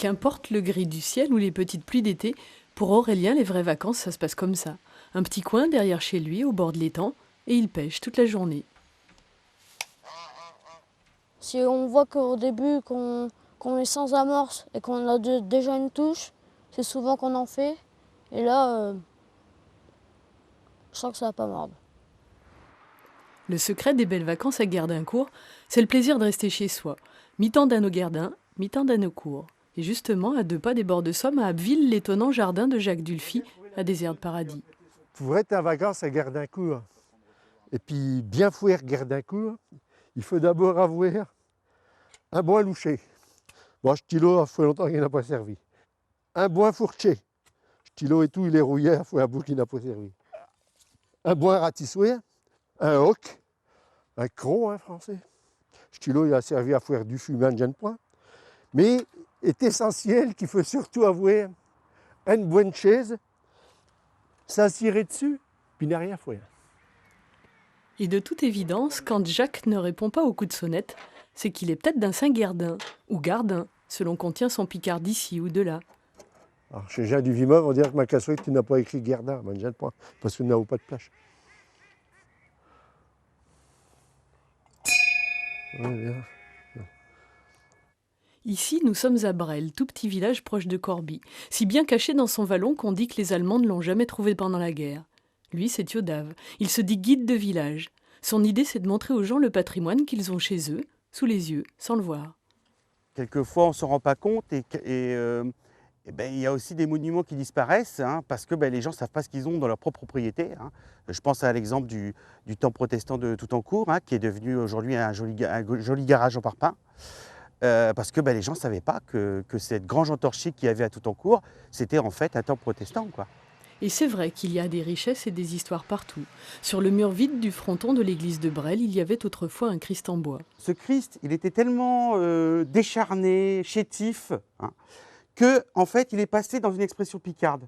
Qu'importe le gris du ciel ou les petites pluies d'été, pour Aurélien, les vraies vacances, ça se passe comme ça. Un petit coin derrière chez lui, au bord de l'étang, et il pêche toute la journée. Si on voit qu'au début qu'on est sans amorce et qu'on a déjà une touche, c'est souvent qu'on en fait. Et là, je sens que ça va pas mordre. Le secret des belles vacances à Gerdincourt, c'est le plaisir de rester chez soi, mi-temps d'Anneau-Gerdin, mi-temps d'Anneaucourt. Et justement, à 2 pas des bords de Somme, à Abbeville, l'étonnant jardin de Jacques Dulphy, à Désert-de-Paradis. Pour être en vacances à Gerdincourt et puis bien fouer Gerdincourt, il faut d'abord avoir un bon loucher. Bon, stylo, il fait longtemps qu'il n'a pas servi. Un bon fourché. Stylo et tout, il est rouillé, il faut un bout qui n'a pas servi. Un bon ratissoir, un hoc, un cron, français. Stylo, il a servi à faire du fumier, un gêne point. Mais est essentiel qu'il faut surtout avoir une bonne chaise, s'assurer dessus, puis n'a rien à faire. Et de toute évidence, quand Jacques ne répond pas au coup de sonnette, c'est qu'il est peut-être d'un Saint-Guerdin, ou Gardin, selon qu'on tient son Picard d'ici ou de là. Alors, chez Jean du Vimov, on dirait que ma casserole, tu n'as pas écrit Gerdin, mais gêne point, parce que nous n'avons pas de plage. Ouais, bien. Ici, nous sommes à Bresle, tout petit village proche de Corbie, si bien caché dans son vallon qu'on dit que les Allemands ne l'ont jamais trouvé pendant la guerre. Lui, c'est Thiodave. Il se dit guide de village. Son idée, c'est de montrer aux gens le patrimoine qu'ils ont chez eux, sous les yeux, sans le voir. Quelquefois, on ne s'en rend pas compte et il y a aussi des monuments qui disparaissent parce que les gens ne savent pas ce qu'ils ont dans leur propre propriété. Je pense à l'exemple du temple protestant de Toutencourt, qui est devenu aujourd'hui un joli garage en parpaing. Parce que les gens ne savaient pas que cette grange entorchée qu'il y avait à Toutencourt, c'était en fait un temple protestant, quoi. Et c'est vrai qu'il y a des richesses et des histoires partout. Sur le mur vide du fronton de l'église de Bresle, il y avait autrefois un Christ en bois. Ce Christ, il était tellement décharné, chétif, que en fait, il est passé dans une expression picarde.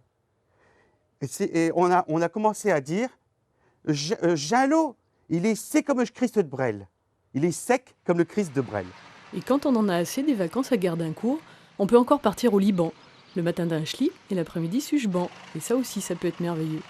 Et on a commencé à dire Jalot, il est sec comme le Christ de Bresle. Il est sec comme le Christ de Bresle. Et quand on en a assez des vacances à Gerdincourt, on peut encore partir au Liban. Le matin d'un schli et l'après-midi Sugeban. Et ça aussi, ça peut être merveilleux.